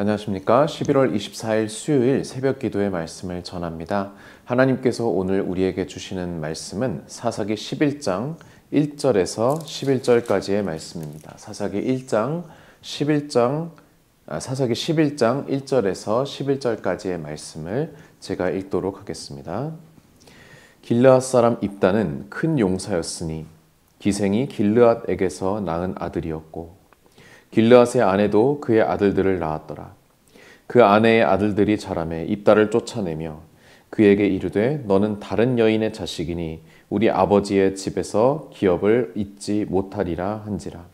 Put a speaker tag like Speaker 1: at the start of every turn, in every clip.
Speaker 1: 안녕하십니까. 11월 24일 수요일 새벽 기도의 말씀을 전합니다. 하나님께서 오늘 우리에게 주시는 말씀은 사사기 11장 1절에서 11절까지의 말씀입니다. 사사기 11장 1절에서 11절까지의 말씀을 제가 읽도록 하겠습니다. 길르앗 사람 입다는 큰 용사였으니 기생이 길르앗에게서 낳은 아들이었고 길르앗의 아내도 그의 아들들을 낳았더라. 그 아내의 아들들이 자라매 입다를 쫓아내며 그에게 이르되 너는 다른 여인의 자식이니 우리 아버지의 집에서 기업을 잊지 못하리라 한지라.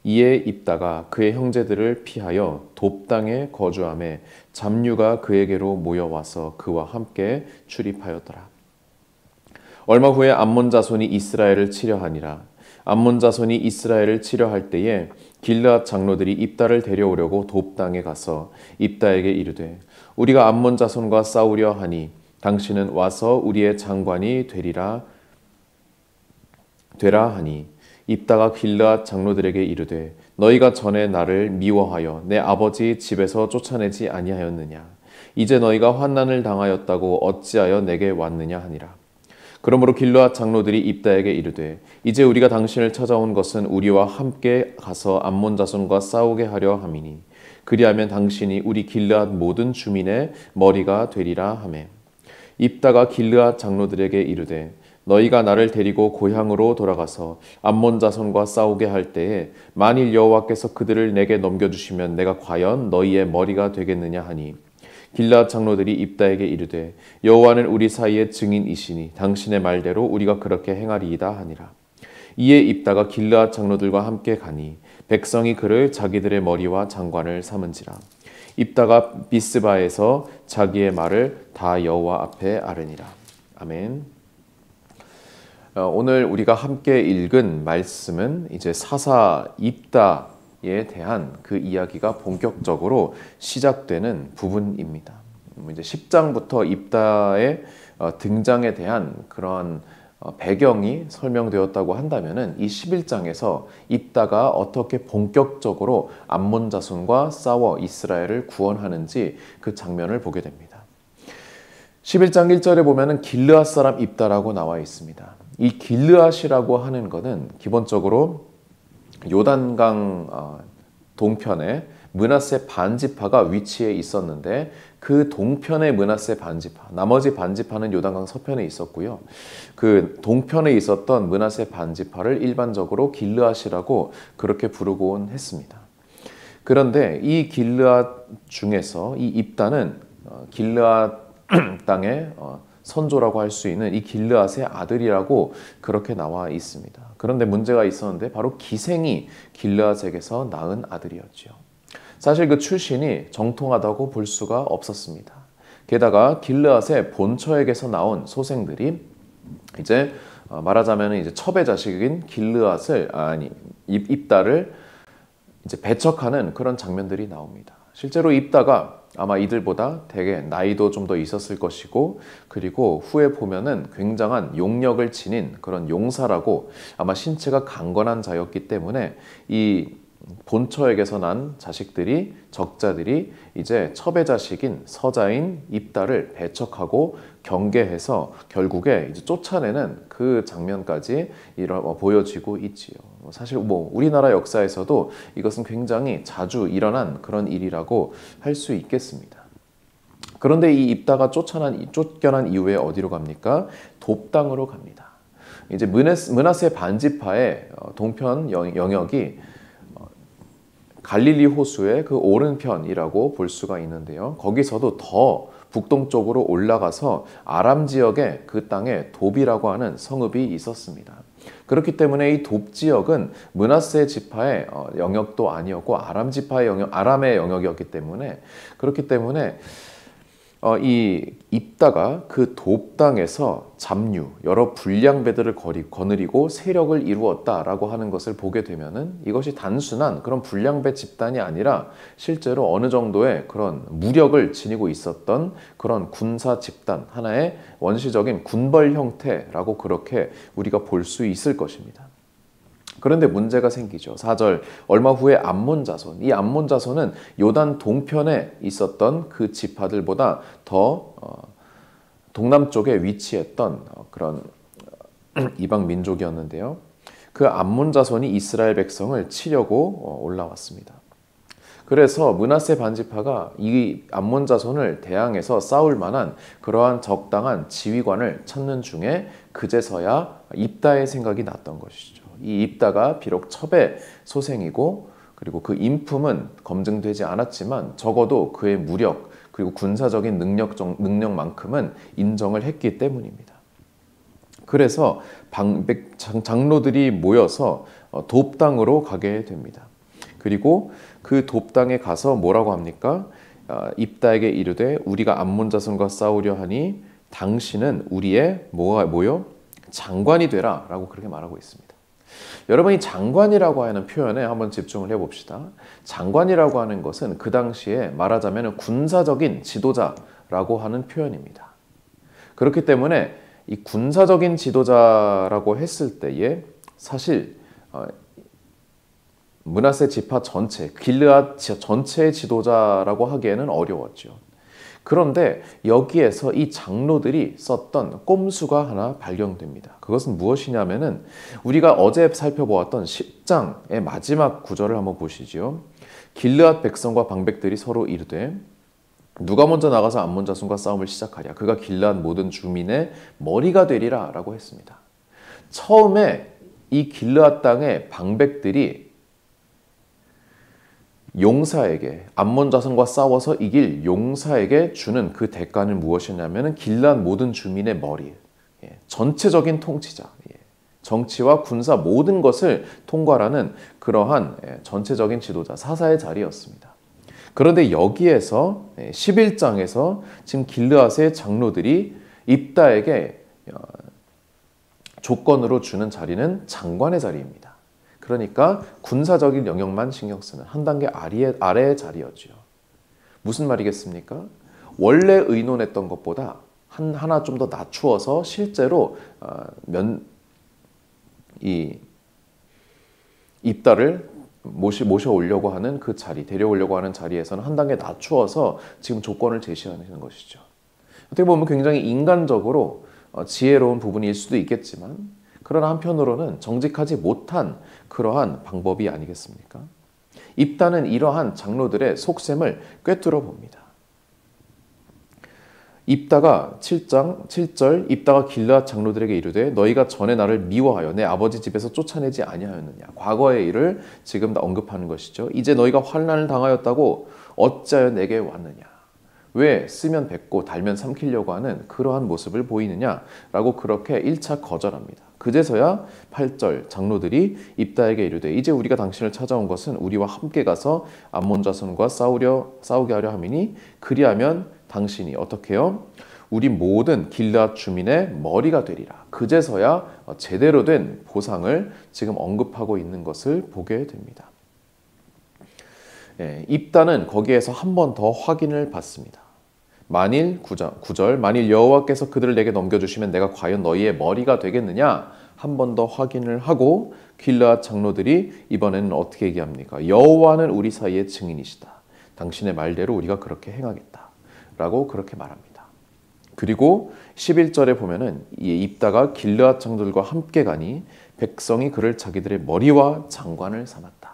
Speaker 1: 이에 입다가 그의 형제들을 피하여 돕 땅에 거주하매 잡류가 그에게로 모여와서 그와 함께 출입하였더라. 얼마 후에 암몬 자손이 이스라엘을 치려하니라. 암몬 자손이 이스라엘을 치려할 때에 길르앗 장로들이 입다를 데려오려고 돕 땅에 가서 입다에게 이르되 우리가 암몬 자손과 싸우려 하니 당신은 와서 우리의 장관이 되라 하니 입다가 길르앗 장로들에게 이르되 너희가 전에 나를 미워하여 내 아버지 집에서 쫓아내지 아니하였느냐. 이제 너희가 환난을 당하였다고 어찌하여 내게 왔느냐 하니라. 그러므로 길르앗 장로들이 입다에게 이르되 이제 우리가 당신을 찾아온 것은 우리와 함께 가서 암몬 자손과 싸우게 하려 함이니 그리하면 당신이 우리 길르앗 모든 주민의 머리가 되리라 하매 입다가 길르앗 장로들에게 이르되 너희가 나를 데리고 고향으로 돌아가서 암몬 자손과 싸우게 할 때에 만일 여호와께서 그들을 내게 넘겨주시면 내가 과연 너희의 머리가 되겠느냐 하니 길르앗 장로들이 입다에게 이르되 여호와는 우리 사이의 증인이시니 당신의 말대로 우리가 그렇게 행하리이다 하니라. 이에 입다가 길르앗 장로들과 함께 가니 백성이 그를 자기들의 머리와 장관을 삼은지라. 입다가 비스바에서 자기의 말을 다 여호와 앞에 아뢰니라. 아멘. 오늘 우리가 함께 읽은 말씀은 이제 사사 입다에 대한 그 이야기가 본격적으로 시작되는 부분입니다. 이제 10장부터 입다의 등장에 대한 그런 배경이 설명되었다고 한다면은 이 11장에서 입다가 어떻게 본격적으로 암몬 자손과 싸워 이스라엘을 구원하는지 그 장면을 보게 됩니다. 11장 1절에 보면은 길르앗 사람 입다라고 나와 있습니다. 이 길르앗이라고 하는 것은 기본적으로 요단강 동편에 므낫세 반지파가 위치해 있었는데 그 동편의 므낫세 반지파, 나머지 반지파는 요단강 서편에 있었고요. 그 동편에 있었던 므낫세 반지파를 일반적으로 길르앗이라고 그렇게 부르곤 했습니다. 그런데 이 길르앗 중에서 이 입다는 길르앗 땅의 선조라고 할 수 있는 이 길르앗의 아들이라고 그렇게 나와 있습니다. 그런데 문제가 있었는데 바로 기생이 길르앗에게서 낳은 아들이었죠. 사실 그 출신이 정통하다고 볼 수가 없었습니다. 게다가 길르앗의 본처에게서 나온 소생들이 이제 말하자면 이제 첩의 자식인 입다를 이제 배척하는 그런 장면들이 나옵니다. 실제로 입다가 아마 이들보다 되게 나이도 좀 더 있었을 것이고 그리고 후에 보면은 굉장한 용력을 지닌 그런 용사라고 아마 신체가 강건한 자였기 때문에 이 본처에게서 난 자식들이 적자들이 이제 첩의 자식인 서자인 입다를 배척하고 경계해서 결국에 이제 쫓아내는 그 장면까지 보여지고 있지요. 사실 우리나라 역사에서도 이것은 굉장히 자주 일어난 그런 일이라고 할 수 있겠습니다. 그런데 이 입다가 쫓겨난 이후에 어디로 갑니까? 돕 땅으로 갑니다. 이제 므낫세 반지파의 동편 영역이 갈릴리 호수의 그 오른편이라고 볼 수가 있는데요. 거기서도 더 북동쪽으로 올라가서 아람 지역의 그 땅에 돕이라고 하는 성읍이 있었습니다. 그렇기 때문에 이 돕 지역은 므낫세 지파의 영역도 아니었고 아람의 영역이었기 때문에 그렇기 때문에 이 입다가 그 돕 땅에서 잡류, 여러 불량배들을 거느리고 세력을 이루었다라고 하는 것을 보게 되면은 이것이 단순한 그런 불량배 집단이 아니라 실제로 어느 정도의 그런 무력을 지니고 있었던 그런 군사 집단, 하나의 원시적인 군벌 형태라고 그렇게 우리가 볼 수 있을 것입니다. 그런데 문제가 생기죠. 4절 얼마 후에 암몬 자손, 이 암몬 자손은 요단 동편에 있었던 그 지파들보다 더 동남쪽에 위치했던 그런 이방 민족이었는데요. 그 암몬 자손이 이스라엘 백성을 치려고 올라왔습니다. 그래서 므낫세 반지파가 이 암몬 자손을 대항해서 싸울 만한 그러한 적당한 지휘관을 찾는 중에 그제서야 입다의 생각이 났던 것이죠. 이 입다가 비록 첩의 소생이고 그리고 그 인품은 검증되지 않았지만 적어도 그의 무력 그리고 군사적인 능력만큼은 인정을 했기 때문입니다. 그래서 장로들이 모여서 돕당으로 가게 됩니다. 그리고 그 돕당에 가서 뭐라고 합니까? 입다에게 이르되 우리가 암몬 자손과 싸우려 하니 당신은 우리의 뭐요? 장관이 되라 라고 그렇게 말하고 있습니다. 여러분이 장관이라고 하는 표현에 한번 집중을 해봅시다. 장관이라고 하는 것은 그 당시에 말하자면 군사적인 지도자라고 하는 표현입니다. 그렇기 때문에 이 군사적인 지도자라고 했을 때에 사실 므낫세 지파 전체, 길르앗 전체의 지도자라고 하기에는 어려웠죠. 그런데 여기에서 이 장로들이 썼던 꼼수가 하나 발견됩니다. 그것은 무엇이냐면은 우리가 어제 살펴보았던 10장의 마지막 구절을 한번 보시죠. 길르앗 백성과 방백들이 서로 이르되 누가 먼저 나가서 암몬 자손과 싸움을 시작하랴. 그가 길르앗 모든 주민의 머리가 되리라 라고 했습니다. 처음에 이 길르앗 땅의 방백들이 용사에게 암몬 자손과 싸워서 이길 용사에게 주는 그 대가는 무엇이냐면 길르앗 모든 주민의 머리, 전체적인 통치자, 정치와 군사 모든 것을 통괄하는 그러한 전체적인 지도자, 사사의 자리였습니다. 그런데 여기에서 11장에서 지금 길르앗의 장로들이 입다에게 조건으로 주는 자리는 장관의 자리입니다. 그러니까 군사적인 영역만 신경 쓰는 한 단계 아래의 자리였죠. 무슨 말이겠습니까? 원래 의논했던 것보다 하나 좀 더 낮추어서 실제로 이 입다를 모셔오려고 하는 그 자리, 데려오려고 하는 자리에서는 한 단계 낮추어서 지금 조건을 제시하는 것이죠. 어떻게 보면 굉장히 인간적으로 지혜로운 부분일 수도 있겠지만 그러나 한편으로는 정직하지 못한 그러한 방법이 아니겠습니까? 입다는 이러한 장로들의 속셈을 꿰뚫어 봅니다. 입다가 7장 7절 입다가 길르앗 장로들에게 이르되 너희가 전에 나를 미워하여 내 아버지 집에서 쫓아내지 아니하였느냐. 과거의 일을 지금 언급하는 것이죠. 이제 너희가 환난을 당하였다고 어찌하여 내게 왔느냐. 왜 쓰면 뱉고 달면 삼키려고 하는 그러한 모습을 보이느냐라고 그렇게 1차 거절합니다. 그제서야 8절 장로들이 입다에게 이르되 이제 우리가 당신을 찾아온 것은 우리와 함께 가서 암몬 자손과 싸우게 하려 함이니 그리하면 당신이 어떻게 해요? 우리 모든 길르앗 주민의 머리가 되리라. 그제서야 제대로 된 보상을 지금 언급하고 있는 것을 보게 됩니다. 입다는 거기에서 한 번 더 확인을 받습니다. 만일 9절 만일 여호와께서 그들을 내게 넘겨주시면 내가 과연 너희의 머리가 되겠느냐 한 번 더 확인을 하고 길르앗 장로들이 이번에는 어떻게 얘기합니까? 여호와는 우리 사이의 증인이시다. 당신의 말대로 우리가 그렇게 행하겠다 라고 그렇게 말합니다. 그리고 11절에 보면은 이 입다가 길르앗 장로들과 함께 가니 백성이 그를 자기들의 머리와 장관을 삼았다.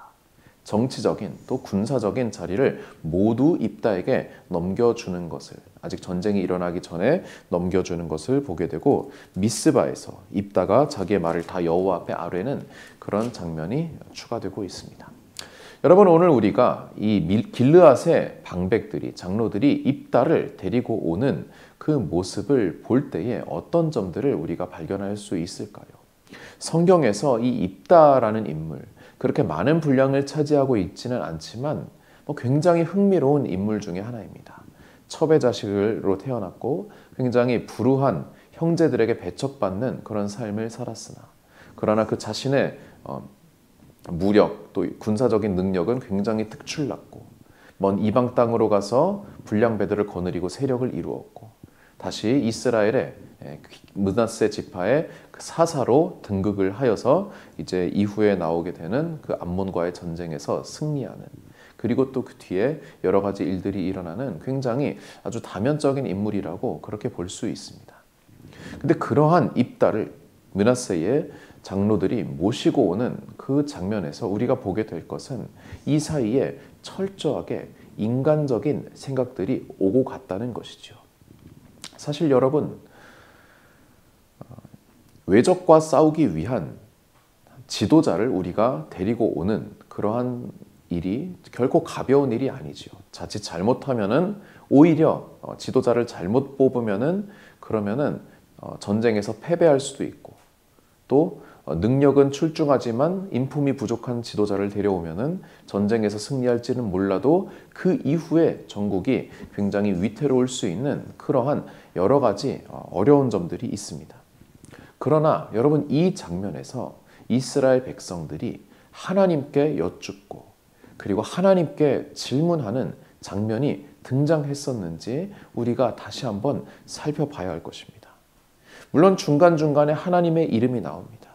Speaker 1: 정치적인 또 군사적인 자리를 모두 입다에게 넘겨주는 것을 아직 전쟁이 일어나기 전에 넘겨주는 것을 보게 되고 미스바에서 입다가 자기의 말을 다 여호와 앞에 아뢰는 그런 장면이 추가되고 있습니다. 여러분 오늘 우리가 이 길르앗의 방백들이 장로들이 입다를 데리고 오는 그 모습을 볼 때에 어떤 점들을 우리가 발견할 수 있을까요? 성경에서 이 입다라는 인물 그렇게 많은 분량을 차지하고 있지는 않지만 굉장히 흥미로운 인물 중에 하나입니다. 첩의 자식으로 태어났고 굉장히 불우한 형제들에게 배척받는 그런 삶을 살았으나 그러나 그 자신의 무력 또 군사적인 능력은 굉장히 특출났고 먼 이방 땅으로 가서 불량배들을 거느리고 세력을 이루었고 다시 이스라엘의 므낫세 지파의 그 사사로 등극을 하여서 이제 이후에 나오게 되는 그 암몬과의 전쟁에서 승리하는, 그리고 또 그 뒤에 여러 가지 일들이 일어나는 굉장히 아주 다면적인 인물이라고 그렇게 볼 수 있습니다. 근데 그러한 입다를 므낫세의 장로들이 모시고 오는 그 장면에서 우리가 보게 될 것은 이 사이에 철저하게 인간적인 생각들이 오고 갔다는 것이죠. 사실 여러분, 외적과 싸우기 위한 지도자를 우리가 데리고 오는 그러한 일이 결코 가벼운 일이 아니죠. 자칫 잘못하면은 오히려 지도자를 잘못 뽑으면은 그러면은 전쟁에서 패배할 수도 있고, 또 능력은 출중하지만 인품이 부족한 지도자를 데려오면은 전쟁에서 승리할지는 몰라도 그 이후에 전국이 굉장히 위태로울 수 있는 그러한 여러 가지 어려운 점들이 있습니다. 그러나 여러분, 이 장면에서 이스라엘 백성들이 하나님께 여쭙고 그리고 하나님께 질문하는 장면이 등장했었는지 우리가 다시 한번 살펴봐야 할 것입니다. 물론 중간중간에 하나님의 이름이 나옵니다.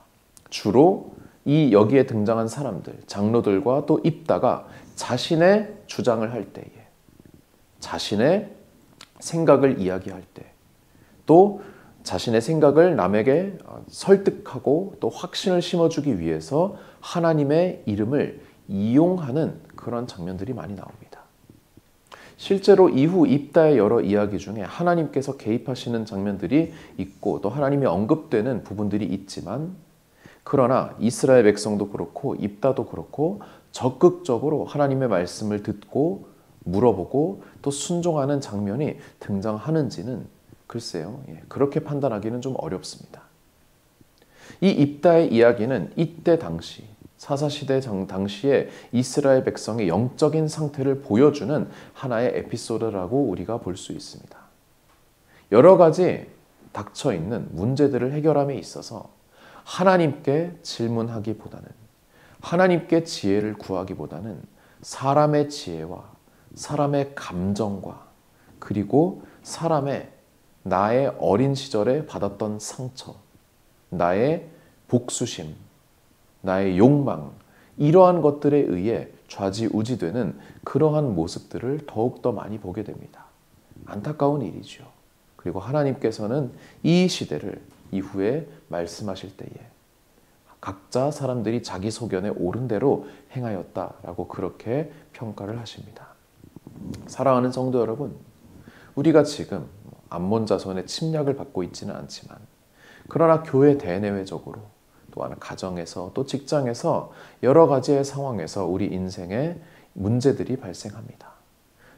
Speaker 1: 주로 이 여기에 등장한 사람들, 장로들과 또 입다가 자신의 주장을 할 때에, 자신의 생각을 이야기할 때, 또 자신의 생각을 남에게 설득하고 또 확신을 심어주기 위해서 하나님의 이름을 이용하는 그런 장면들이 많이 나옵니다. 실제로 이후 입다의 여러 이야기 중에 하나님께서 개입하시는 장면들이 있고 또 하나님이 언급되는 부분들이 있지만, 그러나 이스라엘 백성도 그렇고 입다도 그렇고 적극적으로 하나님의 말씀을 듣고 물어보고 또 순종하는 장면이 등장하는지는 글쎄요, 그렇게 판단하기는 좀 어렵습니다. 이 입다의 이야기는 이때 당시 사사시대 당시에 이스라엘 백성의 영적인 상태를 보여주는 하나의 에피소드라고 우리가 볼 수 있습니다. 여러 가지 닥쳐있는 문제들을 해결함에 있어서 하나님께 질문하기보다는, 하나님께 지혜를 구하기보다는 사람의 지혜와 사람의 감정과 그리고 사람의 나의 어린 시절에 받았던 상처, 나의 복수심, 나의 욕망, 이러한 것들에 의해 좌지우지되는 그러한 모습들을 더욱더 많이 보게 됩니다. 안타까운 일이죠. 그리고 하나님께서는 이 시대를 이후에 말씀하실 때에 각자 사람들이 자기 소견에 옳은 대로 행하였다라고 그렇게 평가를 하십니다. 사랑하는 성도 여러분, 우리가 지금 암몬 자손의 침략을 받고 있지는 않지만, 그러나 교회 대내외적으로 또한 가정에서 또 직장에서 여러 가지의 상황에서 우리 인생에 문제들이 발생합니다.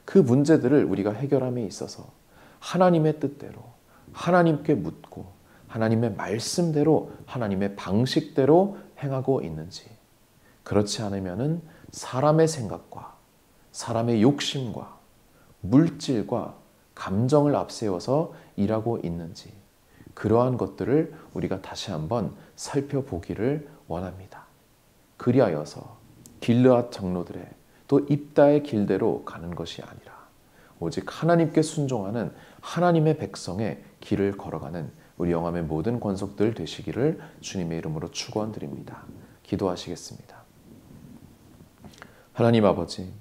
Speaker 1: 그 문제들을 우리가 해결함에 있어서 하나님의 뜻대로 하나님께 묻고 하나님의 말씀대로 하나님의 방식대로 행하고 있는지, 그렇지 않으면은 사람의 생각과 사람의 욕심과 물질과 감정을 앞세워서 일하고 있는지, 그러한 것들을 우리가 다시 한번 살펴보기를 원합니다. 그리하여서 길르앗 장로들의 또 입다의 길대로 가는 것이 아니라 오직 하나님께 순종하는 하나님의 백성의 길을 걸어가는 우리 영암의 모든 권속들 되시기를 주님의 이름으로 축원드립니다. 기도하시겠습니다. 하나님 아버지,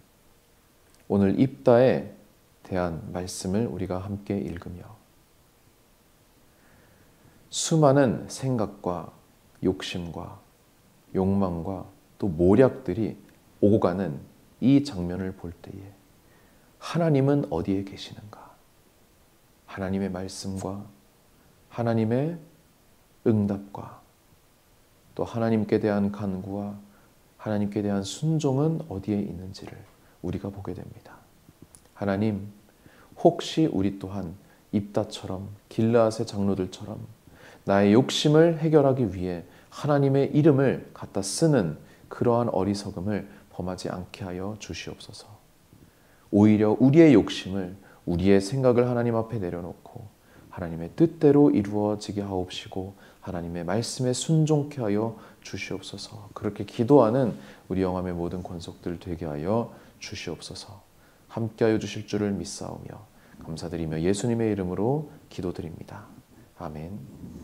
Speaker 1: 오늘 입다에 대한 말씀을 우리가 함께 읽으며 수많은 생각과 욕심과 욕망과 또 모략들이 오고 가는 이 장면을 볼 때에 하나님은 어디에 계시는가? 하나님의 말씀과 하나님의 응답과 또 하나님께 대한 간구와 하나님께 대한 순종은 어디에 있는지를 우리가 보게 됩니다. 하나님, 혹시 우리 또한 입다처럼 길르앗의 장로들처럼 나의 욕심을 해결하기 위해 하나님의 이름을 갖다 쓰는 그러한 어리석음을 범하지 않게 하여 주시옵소서. 오히려 우리의 욕심을, 우리의 생각을 하나님 앞에 내려놓고 하나님의 뜻대로 이루어지게 하옵시고 하나님의 말씀에 순종케 하여 주시옵소서. 그렇게 기도하는 우리 영암의 모든 권속들 되게 하여 주시옵소서. 함께하여 주실 줄을 믿사오며 감사드리며 예수님의 이름으로 기도드립니다. 아멘.